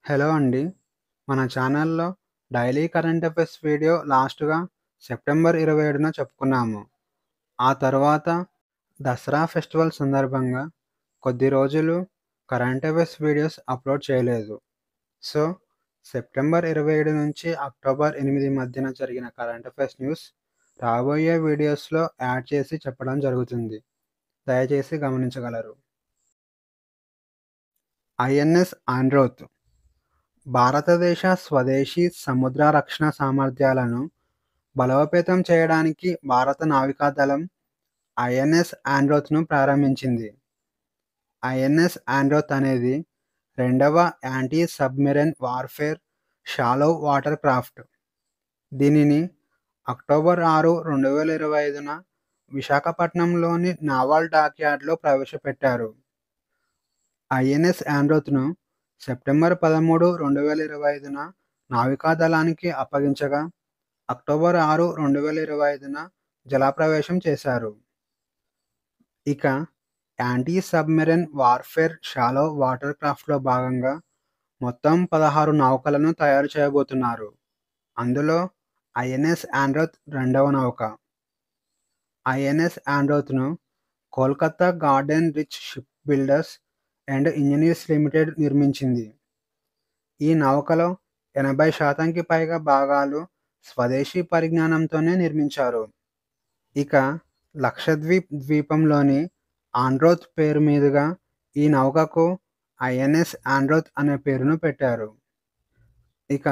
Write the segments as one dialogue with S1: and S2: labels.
S1: Hello అండి. మన ఛానల్‌లో డైలీ కరెంట్ అఫైర్స్ వీడియో లాస్ట్‌గా సెప్టెంబర్ 27న చెప్పుకున్నాము. ఆ తర్వాత దసరా ఫెస్టివల్ సందర్భంగా కొద్ది రోజులు కరెంట్ అఫైర్స్ వీడియోస్ అప్‌లోడ్ చేయలేదు. సో, సెప్టెంబర్ 27 నుంచి అక్టోబర్ 8 మధ్యన జరిగిన కరెంట్ అఫైర్స్ న్యూస్ రాబోయే వీడియోస్‌లో యాడ్ చేసి చెప్పడం జరుగుతుంది. దయచేసి గమనించగలరు. ఐఎన్ఎస్ ఆండ్రోత్ భారతదేశ స్వదేశీ సముద్ర రక్షణ సామర్థ్యాలను బలోపేతం చేయడానికి భారత నావికాదళం ఐఎన్ఎస్ ఆండ్రోత్‌ను ప్రారంభించింది. ఐఎన్ఎస్ ఆండ్రోత్ అనేది రెండవ anti submarine warfare shallow water craft. దీనిని అక్టోబర్ 6, 2025న విశాఖపట్నంలోని నావల్ డాక్యార్డ్‌లో ప్రవేశపెట్టారు. ఐఎన్ఎస్ ఆండ్రోత్‌ను సెప్టెంబర్ 13, 2025న నావికాదళానికి అప్పగించగా అక్టోబర్ 6, 2025న జలప్రవేశం చేశారు. ఇక anti submarine warfare shallow water క్రాఫ్ట్‌లో భాగంగా మొత్తం 16 నౌకలను తయారు చేయబోతున్నారు. అందులో ఐఎన్ఎస్ ఆండ్రోత్ రెండవ నౌక. ఐఎన్ఎస్ ఆండ్రోత్‌ను Kolkata garden reach ship builders and engineers limited నిర్మించింది. ఈ నౌకలో 80%కి పైగా భాగాలు స్వదేశీ పరిజ్ఞానంతోనే నిర్మించారు. ఇక లక్షద్వీప్ ద్వీపంలోని ఆండ్రోత్ పేరు మీదుగా ఈ నౌకకు ఐఎన్ఎస్ ఆండ్రోత్ అనే పేరును పెట్టారు. ఇక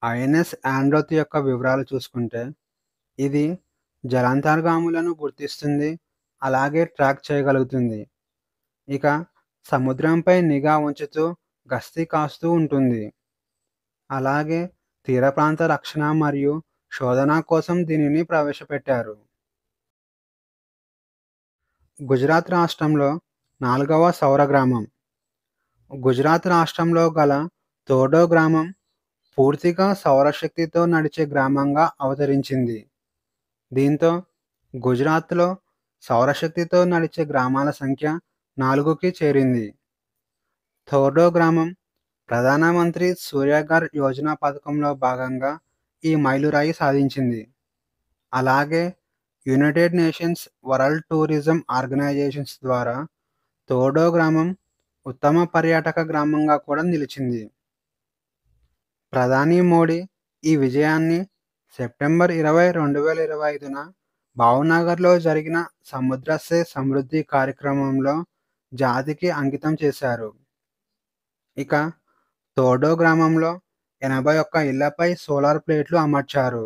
S1: ఐఎన్ఎస్ ఆండ్రోత్ యొక్క వివరాలు చూసుకుంటే, ఇది జలాంతర్గాములను గుర్తిస్తుంది, అలాగే ట్రాక్ చేయగలుగుతుంది. ఇక సముద్రంపై నిఘా ఉంచుతూ గస్తీ కాస్తూ ఉంటుంది. అలాగే తీర ప్రాంత రక్షణ మరియు శోధన కోసం దీనిని ప్రవేశపెట్టారు. గుజరాత్ రాష్ట్రంలో 4వ సౌర గ్రామం. గుజరాత్ రాష్ట్రంలో గల తోడో గ్రామం పూర్తిగా సౌరశక్తితో నడిచే గ్రామంగా అవతరించింది. దీంతో గుజరాత్‌లో సౌరశక్తితో నడిచే గ్రామాల సంఖ్య 4కి చేరింది. థోర్డో గ్రామం ప్రధానమంత్రి సూర్యఘర్ యోజన పథకంలో భాగంగా ఈ మైలురాయి సాధించింది. అలాగే United Nations World Tourism organisations ద్వారా తోడో గ్రామం ఉత్తమ పర్యాటక గ్రామంగా కూడా నిలిచింది. ప్రధాని మోడీ ఈ విజయాన్ని సెప్టెంబర్ 20, 2025న భావనగర్‌లో జరిగిన సముద్ర సే సమృద్ధి కార్యక్రమంలో జాతికి అంకితం చేశారు. ఇక తోడో గ్రామంలో 81 ఇళ్లపై సోలార్ ప్లేట్లు అమర్చారు.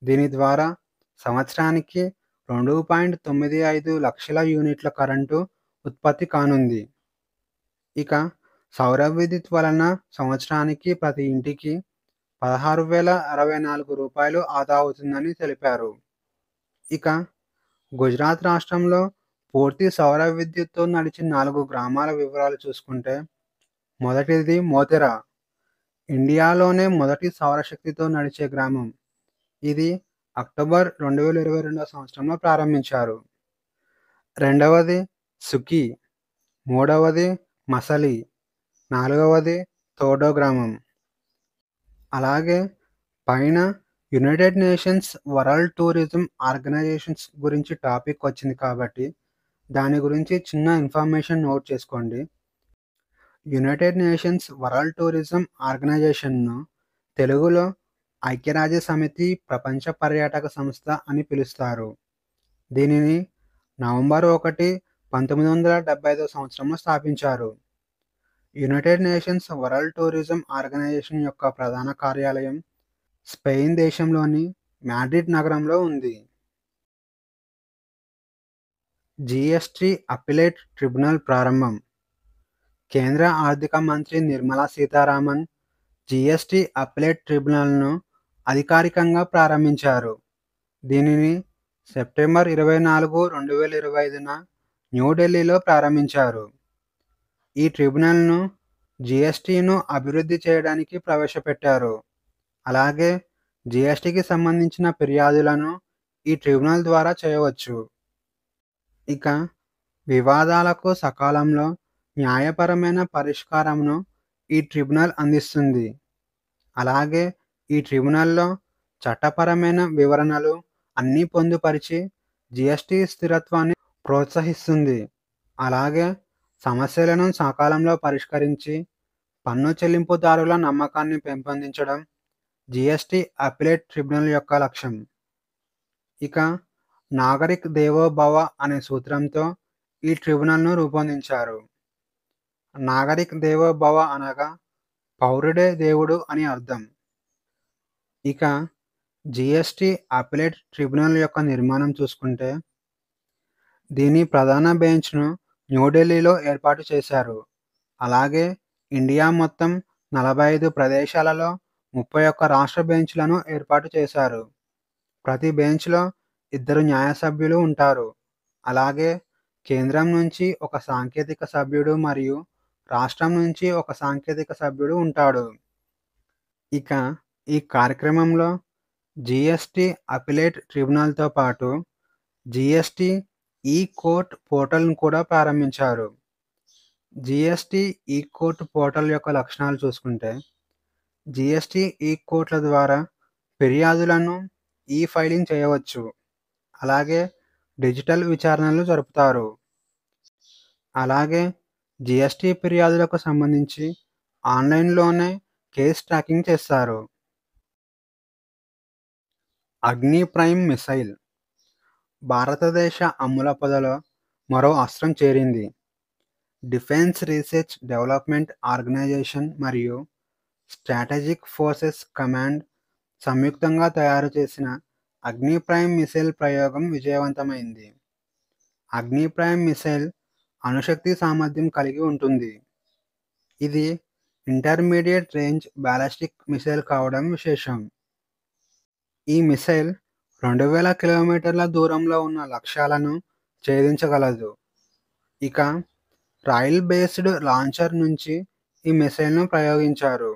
S1: దీని ద్వారా సంవత్సరానికి 2.95 లక్షల యూనిట్ల కరెంటు ఉత్పత్తి కానుంది. ఇక సౌర విద్యుత్ వలన సంవత్సరానికి ప్రతి ఇంటికి రూ. 16,064 ఆదా అవుతుందని తెలిపారు. ఇక గుజరాత్ రాష్ట్రంలో పూర్తి సౌర విద్యుత్‌తో నడిచిన 4 గ్రామాల వివరాలు చూసుకుంటే, మొదటిది మోతెరా. ఇండియాలోనే మొదటి సౌరశక్తితో నడిచే గ్రామం. ఇది అక్టోబర్ 2022 సంవత్సరంలో ప్రారంభించారు. రెండవది సుకి, మూడవది మసలి, నాలుగవది తోడో గ్రామం. అలాగే పైన United Nations World Tourism organisations గురించి టాపిక్ వచ్చింది కాబట్టి, దాని గురించి చిన్న ఇన్ఫర్మేషన్ నోట్ చేసుకోండి. యునైటెడ్ నేషన్స్ వరల్డ్ టూరిజం ఆర్గనైజేషన్‌ను తెలుగులో ఐక్యరాజ్య సమితి ప్రపంచ పర్యాటక సంస్థ అని పిలుస్తారు. దీనిని నవంబర్ 1, 1975 సంవత్సరంలో స్థాపించారు. United Nations World Tourism organisation యొక్క ప్రధాన కార్యాలయం స్పెయిన్ దేశంలోని మాడ్రిడ్ నగరంలో ఉంది. జీఎస్టీ అప్పిలేట్ ట్రిబ్యునల్ ప్రారంభం. కేంద్ర ఆర్థిక మంత్రి నిర్మలా సీతారామన్ జీఎస్టీ అప్పిలేట్ ట్రిబ్యునల్‌ను అధికారికంగా ప్రారంభించారు. దీనిని సెప్టెంబర్ 24, 2025న న్యూఢిల్లీలో ప్రారంభించారు. ఈ ట్రిబ్యునల్‌ను జీఎస్టీను అభివృద్ధి చేయడానికి ప్రవేశపెట్టారు. అలాగే జీఎస్టీకి సంబంధించిన ఫిర్యాదులను ఈ ట్రిబ్యునల్ ద్వారా చేయవచ్చు. ఇక వివాదాలకు సకాలంలో న్యాయపరమైన పరిష్కారంను ఈ ట్రిబ్యునల్ అందిస్తుంది. అలాగే ఈ ట్రిబ్యునల్‌లో చట్టపరమైన వివరణలు అన్నీ పొందుపరిచి జీఎస్టీ స్థిరత్వాన్ని ప్రోత్సహిస్తుంది. అలాగే సమస్యలను సకాలంలో పరిష్కరించి పన్ను చెల్లింపుదారుల నమ్మకాన్ని పెంపొందించడం జీఎస్టీ అప్పీలేట్ ట్రిబ్యునల్ యొక్క లక్ష్యం. ఇక నాగరిక్ దేవో భవ అనే సూత్రంతో ఈ ట్రిబ్యునల్‌ను రూపొందించారు. నాగరిక్ దేవో భవ అనగా పౌరుడే దేవుడు అని అర్థం. ఇక జీఎస్టీ అప్పీలేట్ ట్రిబ్యునల్ యొక్క నిర్మాణం చూసుకుంటే దీని ప్రధాన బెంచ్‌ను న్యూఢిల్లీలో ఏర్పాటు చేశారు. అలాగే ఇండియా మొత్తం 45 ప్రదేశాలలో 31 రాష్ట్ర బెంచ్‌లను ఏర్పాటు చేశారు. ప్రతి బెంచ్‌లో 2 న్యాయ సభ్యులు ఉంటారు. అలాగే కేంద్రం నుంచి ఒక సాంకేతిక సభ్యుడు మరియు రాష్ట్రం నుంచి ఒక సాంకేతిక సభ్యుడు ఉంటాడు. ఇక ఈ కార్యక్రమంలో జీఎస్టీ అప్పీలేట్ ట్రిబ్యునల్‌తో పాటు జీఎస్టీ ఈ-కోర్ట్ పోర్టల్‌ను కూడా ప్రారంభించారు. జీఎస్టీ ఈ-కోర్ట్ పోర్టల్ యొక్క లక్షణాలు చూసుకుంటే జీఎస్టీ ఈ-కోర్ట్‌ల ద్వారా ఫిర్యాదులను ఈ-ఫైలింగ్ చేయవచ్చు. అలాగే డిజిటల్ విచారణలు జరుపుతారు. అలాగే జీఎస్టీ ఫిర్యాదులకు సంబంధించి ఆన్‌లైన్‌లోనే కేస్ ట్రాకింగ్ చేస్తారు. అగ్ని ప్రైమ్ మిసైల్ భారతదేశ అమ్ముల పొదలో మరో అస్త్రం చేరింది. డిఫెన్స్ రీసెర్చ్ డెవలప్మెంట్ ఆర్గనైజేషన్ మరియు స్ట్రాటజిక్ ఫోర్సెస్ కమాండ్ సంయుక్తంగా తయారు చేసిన అగ్ని ప్రైమ్ మిసైల్ ప్రయోగం విజయవంతమైంది. అగ్ని ప్రైమ్ మిసైల్ అణుశక్తి సామర్థ్యం కలిగి ఉంటుంది. ఇది ఇంటర్మీడియట్ రేంజ్ బాలిస్టిక్ మిసైల్ కావడం విశేషం. ఈ మిసైల్ 2000 కిలోమీటర్ల దూరంలో ఉన్న లక్ష్యాలను ఛేదించగలదు. ఇక రాయిల్ బేస్డ్ లాంచర్ నుంచి ఈ మిసైల్‌ను ప్రయోగించారు.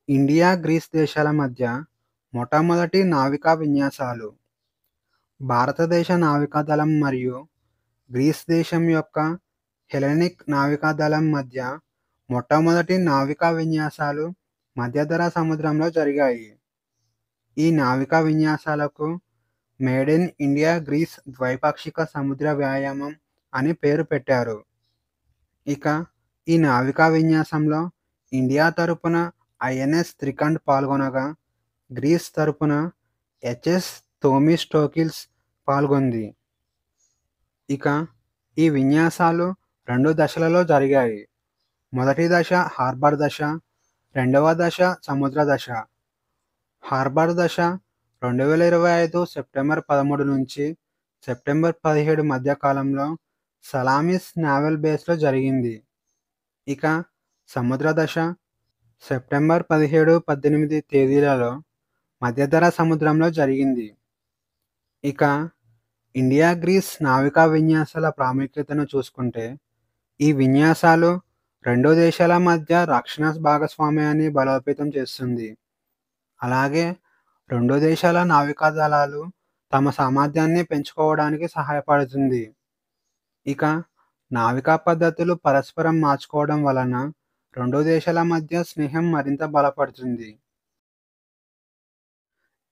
S1: ఇండియా, గ్రీస్ దేశాల మధ్య మొట్టమొదటి నావికా విన్యాసాలు. భారతదేశ నావికాదళం మరియు గ్రీస్ దేశం యొక్క హెలెనిక్ నావికాదళం మధ్య మొట్టమొదటి నావికా విన్యాసాలు మధ్యధరా సముద్రంలో జరిగాయి. ఈ నావికా విన్యాసాలకు మేడ్ ఇన్ ఇండియా గ్రీస్ ద్వైపాక్షిక సముద్ర వ్యాయామం అని పేరు పెట్టారు. ఇక ఈ నావికా విన్యాసంలో ఇండియా తరపున ఐఎన్ఎస్ త్రికండ్ పాల్గొనగా గ్రీస్ తరపున హెచ్ఎస్ థోమిస్టోకిల్స్ పాల్గొంది. ఇక ఈ విన్యాసాలు 2 దశలలో జరిగాయి. మొదటి దశ హార్బర్ దశ, రెండవ దశ సముద్ర దశ. హార్బర్ దశ 2025 సెప్టెంబర్ 13 నుంచి సెప్టెంబర్ 17 మధ్య కాలంలో సలామిస్ నావల్ బేస్లో జరిగింది. ఇక సముద్ర దశ సెప్టెంబర్ 17, 18 తేదీలలో మధ్యధరా సముద్రంలో జరిగింది. ఇక ఇండియా గ్రీస్ నావికా విన్యాసాల ప్రాముఖ్యతను చూసుకుంటే ఈ విన్యాసాలు 2 దేశాల మధ్య రక్షణ భాగస్వామ్యాన్ని బలోపేతం చేస్తుంది. అలాగే 2 దేశాల నావికా దళాలు తమ సామర్థ్యాన్ని పెంచుకోవడానికి సహాయపడుతుంది. ఇక నావికా పద్ధతులు పరస్పరం మార్చుకోవడం వలన 2 దేశాల మధ్య స్నేహం మరింత బలపడుతుంది.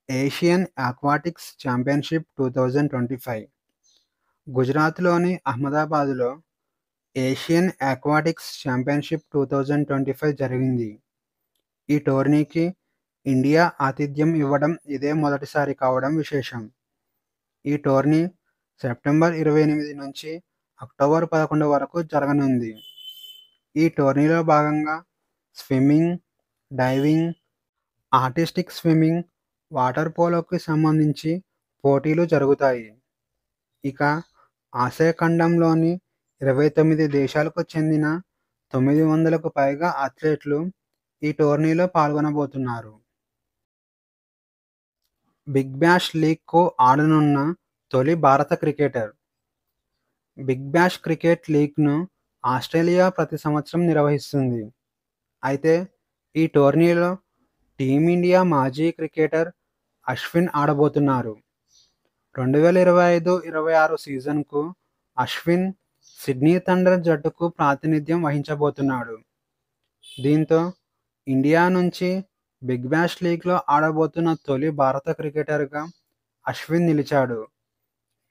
S1: ఏషియన్ అక్వాటిక్స్ ఛాంపియన్షిప్ 2025 గుజరాత్లోని అహ్మదాబాద్లో ఏషియన్ అక్వాటిక్స్ ఛాంపియన్షిప్ 2025 జరిగింది. ఈ టోర్నీకి ఇండియా ఆతిథ్యం ఇవ్వడం ఇదే మొదటిసారి కావడం విశేషం. ఈ టోర్నీ సెప్టెంబర్ 28 నుంచి అక్టోబర్ 11 వరకు జరగనుంది. ఈ టోర్నీలో భాగంగా swimming, diving, artistic swimming, water పోలోకి సంబంధించి పోటీలు జరుగుతాయి. ఇక ఆసియా ఖండంలోని 29 దేశాలకు చెందిన 900కు పైగా అథ్లెట్లు ఈ టోర్నీలో పాల్గొనబోతున్నారు. బిగ్ బ్యాష్ లీగ్‌కు ఆడనున్న తొలి భారత క్రికెటర్. బిగ్ బ్యాష్ క్రికెట్ లీగ్‌ను ఆస్ట్రేలియా ప్రతి సంవత్సరం నిర్వహిస్తుంది. అయితే ఈ టోర్నీలో టీమిండియా మాజీ క్రికెటర్ అశ్విన్ ఆడబోతున్నారు. 2025-26 సీజన్‌కు అశ్విన్ సిడ్నీ థండర్ జట్టుకు ప్రాతినిధ్యం వహించబోతున్నాడు. దీంతో ఇండియా నుంచి బిగ్ బ్యాష్ లీగ్లో ఆడబోతున్న తొలి భారత క్రికెటర్గా అశ్విన్ నిలిచాడు.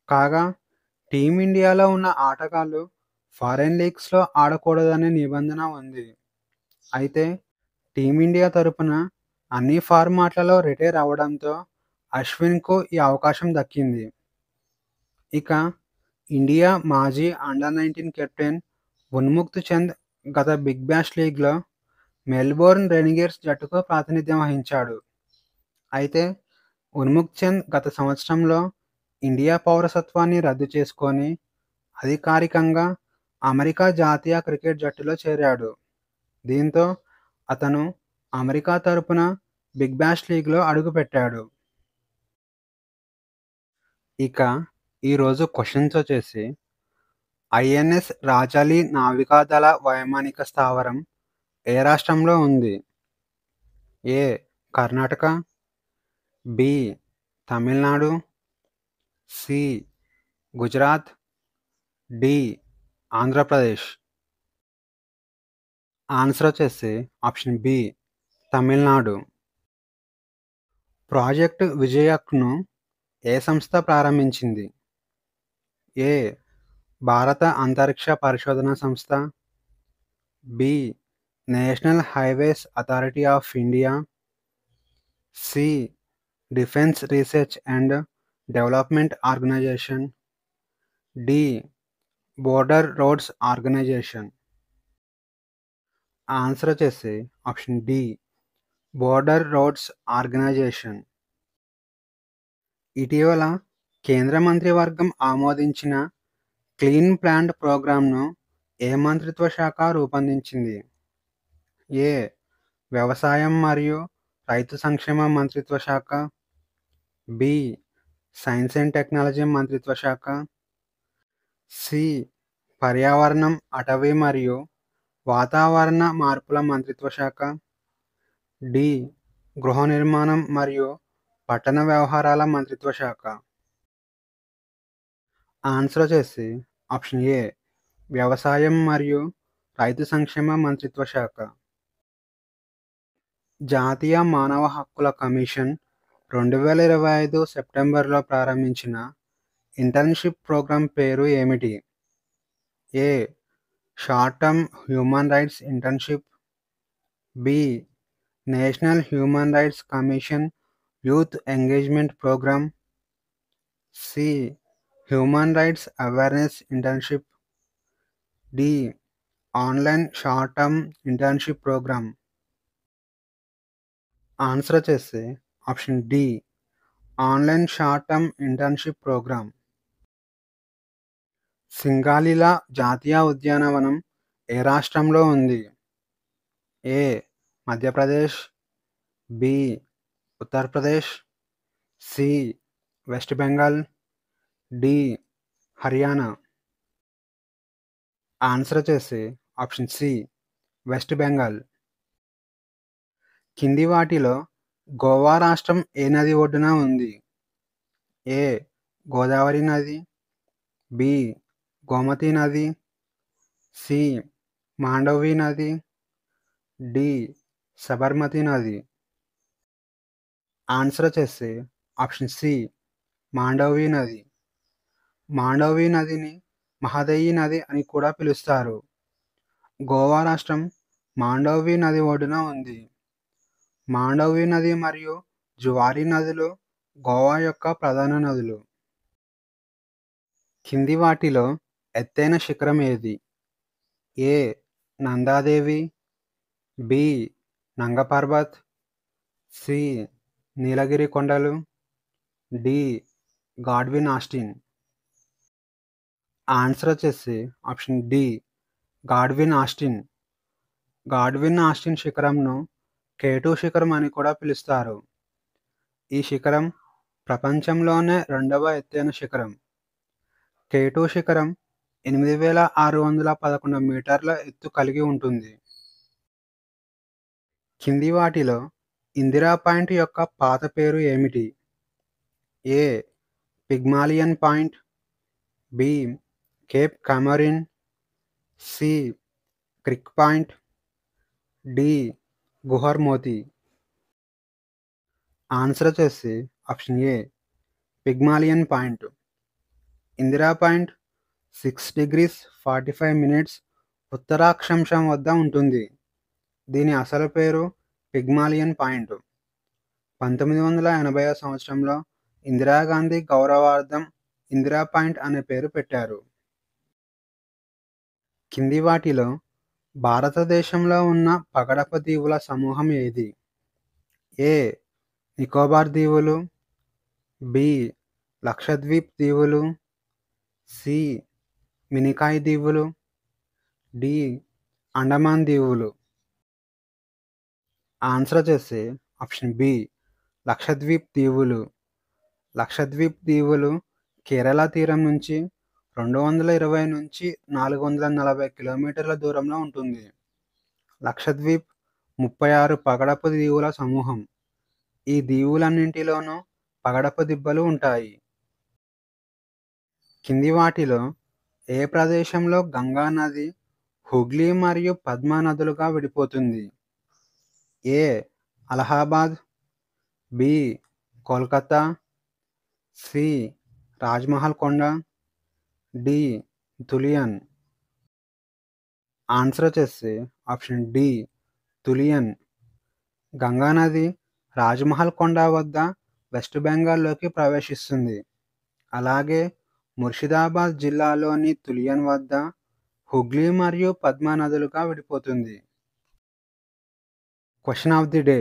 S1: కాగా టీమిండియాలో ఉన్న ఆటగాళ్లు ఫారిన్ లీగ్స్లో ఆడకూడదనే నిబంధన ఉంది. అయితే టీమిండియా తరపున అన్ని ఫార్మాట్లలో రిటైర్ అవడంతో అశ్విన్కు ఈ అవకాశం దక్కింది. ఇక ఇండియా మాజీ అండర్-19 కెప్టెన్ ఉన్ముక్త్ చంద్ గత బిగ్ బ్యాష్ లీగ్లో మెల్బోర్న్ రెనిగేర్స్ జట్టుకు ప్రాతినిధ్యం వహించాడు. అయితే ఉన్ముక్త్ చంద్ గత సంవత్సరంలో ఇండియా పౌరసత్వాన్ని రద్దు చేసుకొని అధికారికంగా అమెరికా జాతీయ క్రికెట్ జట్టులో చేరాడు. దీంతో అతను అమెరికా తరపున బిగ్ బ్యాష్ లీగ్లో అడుగుపెట్టాడు. ఇక ఈరోజు క్వశ్చన్స్ వచ్చేసి ఐఎన్ఎస్ రాజాలి నావికాదళ వైమానిక స్థావరం ఏ రాష్ట్రంలో ఉంది? A Karnataka, B Tamil Nadu, C Gujarat, D Andhra Pradesh. Answer వచ్చేసి ఆప్షన్ బి తమిళనాడు. ప్రాజెక్ట్ విజయక్ను ఏ సంస్థ ప్రారంభించింది? ఏ భారత అంతరిక్ష పరిశోధన సంస్థ, B national highways authority of India, C defence research and development organisation, D border roads organisation. Answer వచ్చేసి option D border roads organisation. ఇటీవల కేంద్ర మంత్రివర్గం ఆమోదించిన క్లీన్ ప్లాంట్ ప్రోగ్రామ్ను ఏ మంత్రిత్వ శాఖ రూపొందించింది? ఏ వ్యవసాయం మరియు రైతు సంక్షేమ మంత్రిత్వ శాఖ, బి సైన్స్ అండ్ టెక్నాలజీ మంత్రిత్వ శాఖ, సి పర్యావరణం అటవీ మరియు వాతావరణ మార్పుల మంత్రిత్వ శాఖ, డి గృహ నిర్మాణం మరియు పట్టణ వ్యవహారాల మంత్రిత్వ శాఖ. ఆన్సర్ వచ్చేసి ఆప్షన్ ఏ వ్యవసాయం మరియు రైతు సంక్షేమ మంత్రిత్వ శాఖ. జాతీయ మానవ హక్కుల కమిషన్ 2025 సెప్టెంబర్లో ప్రారంభించిన ఇంటర్న్షిప్ ప్రోగ్రాం పేరు ఏమిటి? A short term human rights internship, B national human rights commission youth engagement programme, C human rights awareness internship, D online short term internship programme. Answer వచ్చేసి option D online short term internship programme. Singalila జాతీయ ఉద్యానవనం ఏ రాష్ట్రంలో ఉంది? A Madhya Pradesh, B Uttar Pradesh, C West Bengal, D Haryana. Answer వచ్చేసి option C West Bengal. కింది వాటిలో గోవా రాష్ట్రం ఏ నది ఒడ్డున ఉంది? ఏ గోదావరి నది, బి గోమతి నది, సి మాండవి నది, డి సబర్మతి నది. ఆన్సర్ వచ్చేసి ఆప్షన్ సి మాండవి నది. మాండవి నదిని మహదయి నది అని కూడా పిలుస్తారు. గోవా రాష్ట్రం మాండవి నది ఒడ్డున ఉంది. మాండవి నది మరియు జువారి నదులు గోవా యొక్క ప్రధాన నదులు. కింది వాటిలో ఎత్తైన శిఖరం ఏది? A Nanda Devi, B Nanga Parvat, C Nilgiri కొండలు, డి గాడ్విన్ ఆస్టిన్. ఆన్సర్ వచ్చేసి option D Godwin Austen. Godwin Austen శిఖరంను K2 శిఖరం అని కూడా పిలుస్తారు. ఈ శిఖరం ప్రపంచంలోనే రెండవ ఎత్తైన శిఖరం. K2 శిఖరం 8611 మీటర్ల ఎత్తు కలిగి ఉంటుంది. కింది వాటిలో ఇందిరా పాయింట్ యొక్క పాత పేరు ఏమిటి? A Pygmalion point, B cape Comorin, C Craig point, D Gauhar Moti. Answer వచ్చేసి option A Pygmalion point. Indira point 6°45' ఉత్తరాక్షాంశం వద్ద ఉంటుంది. దీని అసలు పేరు పిగ్మాలియన్ పాయింట్. 1980వ సంవత్సరంలో ఇందిరాగాంధీ గౌరవార్థం ఇందిరా పాయింట్ అనే పేరు పెట్టారు. కింది వాటిలో భారతదేశంలో ఉన్న పగడపు దీవుల సమూహం ఏది? ఏ నికోబార్ దీవులు, బి లక్షద్వీప్ దీవులు, సి మినికాయ్ దీవులు, డి అండమాన్ దీవులు. ఆన్సర్ వచ్చేసి ఆప్షన్ బి లక్షద్వీప్ దీవులు. లక్షద్వీప్ దీవులు కేరళ తీరం నుంచి 220 నుంచి 440 కిలోమీటర్ల దూరంలో ఉంటుంది. లక్షద్వీప్ 36 పగడపు దీవుల సమూహం. ఈ దీవులన్నింటిలోనూ పగడపు దిబ్బలు ఉంటాయి. కింది వాటిలో ఏ ప్రదేశంలో గంగా నది హుగ్లీ మరియు పద్మా నదులుగా విడిపోతుంది? ఏ అలహాబాద్, బి కోల్కతా, సి రాజ్మహల్ కొండ, డి తులియన్. ఆన్సర్ వచ్చేసి ఆప్షన్ డి తులియన్. గంగానది రాజ్మహల్ కొండ వద్ద వెస్ట్ బెంగాల్లోకి ప్రవేశిస్తుంది. అలాగే ముర్షిదాబాద్ జిల్లాలోని తులియన్ వద్ద హుగ్లీ మరియు పద్మా నదులుగా విడిపోతుంది. Question of the day.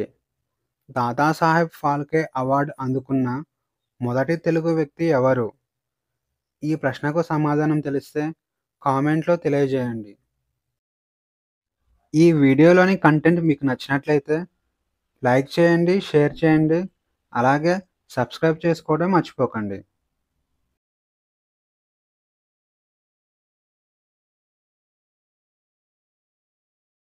S1: Dadasaheb Phalke award అందుకున్న మొదటి తెలుగు వ్యక్తి ఎవరు? ఈ ప్రశ్నకు సమాధానం తెలిస్తే కామెంట్లో తెలియజేయండి. ఈ వీడియోలోని కంటెంట్ మీకు నచ్చినట్లయితే లైక్ చేయండి, షేర్ చేయండి, అలాగే సబ్స్క్రైబ్ చేసుకోవడం మర్చిపోకండి.